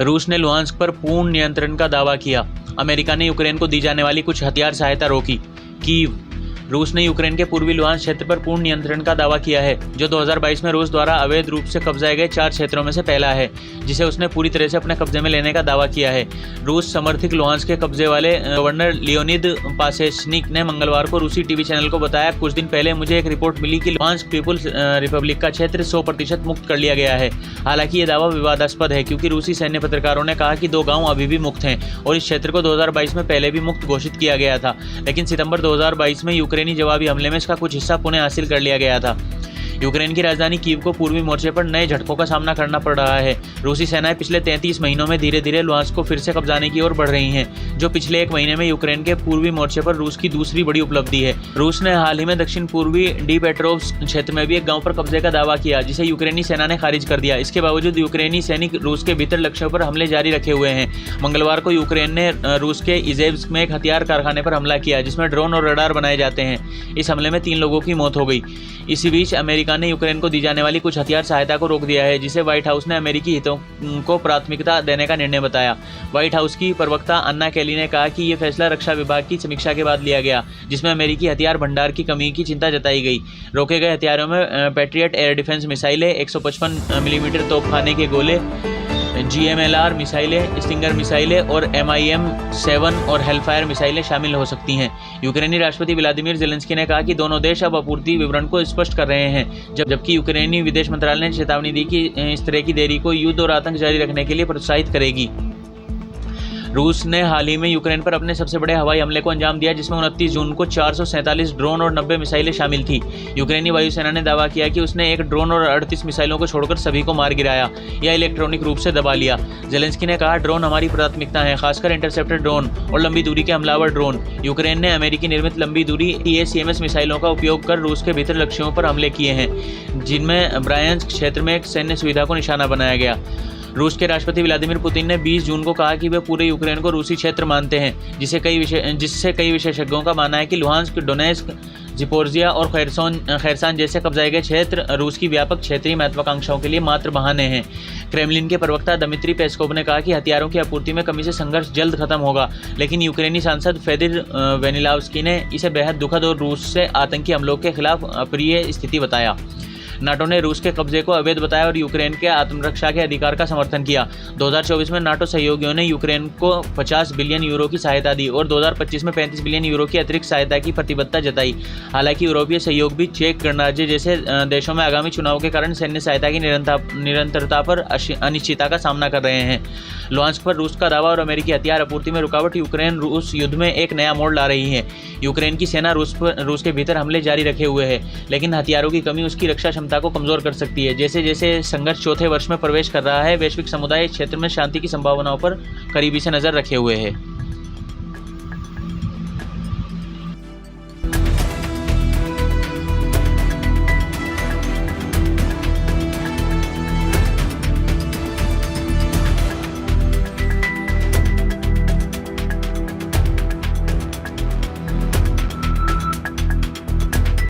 रूस ने लुहांस्क पर पूर्ण नियंत्रण का दावा किया। अमेरिका ने यूक्रेन को दी जाने वाली कुछ हथियार सहायता रोकी। कीव। रूस ने यूक्रेन के पूर्वी लुहांस्क क्षेत्र पर पूर्ण नियंत्रण का दावा किया है, जो 2022 में रूस द्वारा अवैध रूप से कब्जाए गए 4 क्षेत्रों में से पहला है, जिसे उसने पूरी तरह से अपने कब्जे में लेने का दावा किया है। रूस समर्थित लुहांस्क के कब्जे वाले गवर्नर लियोनिद पासेशनिक ने मंगलवार को रूसी टीवी चैनल को बताया, कुछ दिन पहले मुझे एक रिपोर्ट मिली कि लुहांस्क पीपुल्स रिपब्लिक का क्षेत्र 100% मुक्त कर लिया गया है। हालांकि ये दावा विवादास्पद है, क्योंकि रूसी सैन्य पत्रकारों ने कहा कि 2 गांव अभी भी मुक्त हैं और इस क्षेत्र को 2022 में पहले भी मुक्त घोषित किया गया था, लेकिन सितंबर 2022 में यूक्रेनी जवाबी हमले में इसका कुछ हिस्सा पुनः हासिल कर लिया गया था। यूक्रेन की राजधानी कीव को पूर्वी मोर्चे पर नए झटकों का सामना करना पड़ रहा है। रूसी सेनाएं पिछले 33 महीनों में धीरे धीरे लुहांस्क को फिर से कब्जाने की ओर बढ़ रही हैं, जो पिछले 1 महीने में यूक्रेन के पूर्वी मोर्चे पर रूस की दूसरी बड़ी उपलब्धि है। रूस ने हाल ही में दक्षिण पूर्वी डिपेट्रोव्स्क क्षेत्र में भी एक गांव पर कब्जे का दावा किया, जिसे यूक्रेनी सेना ने खारिज कर दिया। इसके बावजूद यूक्रेनी सैनिक रूस के भीतर लक्ष्यों पर हमले जारी रखे हुए हैं। मंगलवार को यूक्रेन ने रूस के इजेव्स्क में एक हथियार कारखाने पर हमला किया, जिसमें ड्रोन और रडार बनाए जाते हैं। इस हमले में 3 लोगों की मौत हो गई। इसी बीच अमेरिका ने यूक्रेन को दी जाने वाली कुछ हथियार सहायता को रोक दिया है, जिसे व्हाइट हाउस ने अमेरिकी हितों को प्राथमिकता देने का निर्णय बताया। व्हाइट हाउस की प्रवक्ता अन्ना केली ने कहा कि यह फैसला रक्षा विभाग की समीक्षा के बाद लिया गया, जिसमें अमेरिकी हथियार भंडार की कमी की चिंता जताई गई। रोके गए हथियारों में पैट्रियट एयर डिफेंस मिसाइलें, 155 मिलीमीटर तोपखाने के गोले, GMLR मिसाइलें, स्टिंगर मिसाइलें और MIM-7 और हेलफायर मिसाइलें शामिल हो सकती हैं। यूक्रेनी राष्ट्रपति व्लादिमीर ज़ेलेंस्की ने कहा कि दोनों देश अब आपूर्ति विवरण को स्पष्ट कर रहे हैं, जबकि यूक्रेनी विदेश मंत्रालय ने चेतावनी दी कि इस तरह की देरी को युद्ध और आतंक जारी रखने के लिए प्रोत्साहित करेगी। रूस ने हाल ही में यूक्रेन पर अपने सबसे बड़े हवाई हमले को अंजाम दिया, जिसमें 29 जून को 447 ड्रोन और 90 मिसाइलें शामिल थी। यूक्रेनी वायुसेना ने दावा किया कि उसने 1 ड्रोन और 38 मिसाइलों को छोड़कर सभी को मार गिराया या इलेक्ट्रॉनिक रूप से दबा लिया। ज़ेलेंस्की ने कहा, ड्रोन हमारी प्राथमिकता है, खासकर इंटरसेप्टर ड्रोन और लंबी दूरी के हमलावर ड्रोन। यूक्रेन ने अमेरिकी निर्मित लंबी दूरी ATACMS मिसाइलों का उपयोग कर रूस के भीतर लक्ष्यों पर हमले किए हैं, जिनमें ब्रायंस्क क्षेत्र में एक सैन्य सुविधा को निशाना बनाया गया। रूस के राष्ट्रपति व्लादिमीर पुतिन ने 20 जून को कहा कि वे पूरे यूक्रेन को रूसी क्षेत्र मानते हैं, जिससे कई विशेषज्ञों का मानना है कि लुहांस्क, डोनेस्क, ज़िपोरिज़िया और खैरसान जैसे कब्जाए गए क्षेत्र रूस की व्यापक क्षेत्रीय महत्वाकांक्षाओं के लिए मात्र बहाने हैं। क्रेमलिन के प्रवक्ता दमित्री पेस्कोव ने कहा कि हथियारों की आपूर्ति में कमी से संघर्ष जल्द खत्म होगा, लेकिन यूक्रेनी सांसद फेदिर वेनिलावस्की ने इसे बेहद दुखद और रूस से आतंकी हमलों के खिलाफ अप्रिय स्थिति बताया। नाटो ने रूस के कब्जे को अवैध बताया और यूक्रेन के आत्मरक्षा के अधिकार का समर्थन किया। 2024 में नाटो सहयोगियों ने यूक्रेन को 50 बिलियन यूरो की सहायता दी और 2025 में 35 बिलियन यूरो की अतिरिक्त सहायता की प्रतिबद्धता जताई। हालांकि यूरोपीय सहयोग भी चेक गणराज्य जैसे देशों में आगामी चुनाव के कारण सैन्य सहायता की निरंतरता पर अनिश्चितता का सामना कर रहे हैं। लुहांस्क पर रूस का दावा और अमेरिकी हथियार आपूर्ति में रुकावट यूक्रेन रूस युद्ध में एक नया मोड़ ला रही है। यूक्रेन की सेना रूस के भीतर हमले जारी रखे हुए है, लेकिन हथियारों की कमी उसकी रक्षा क्षमता को कमजोर कर सकती है। जैसे जैसे संघर्ष चौथे वर्ष में प्रवेश कर रहा है, वैश्विक समुदाय इस क्षेत्र में शांति की संभावनाओं पर करीबी से नजर रखे हुए है।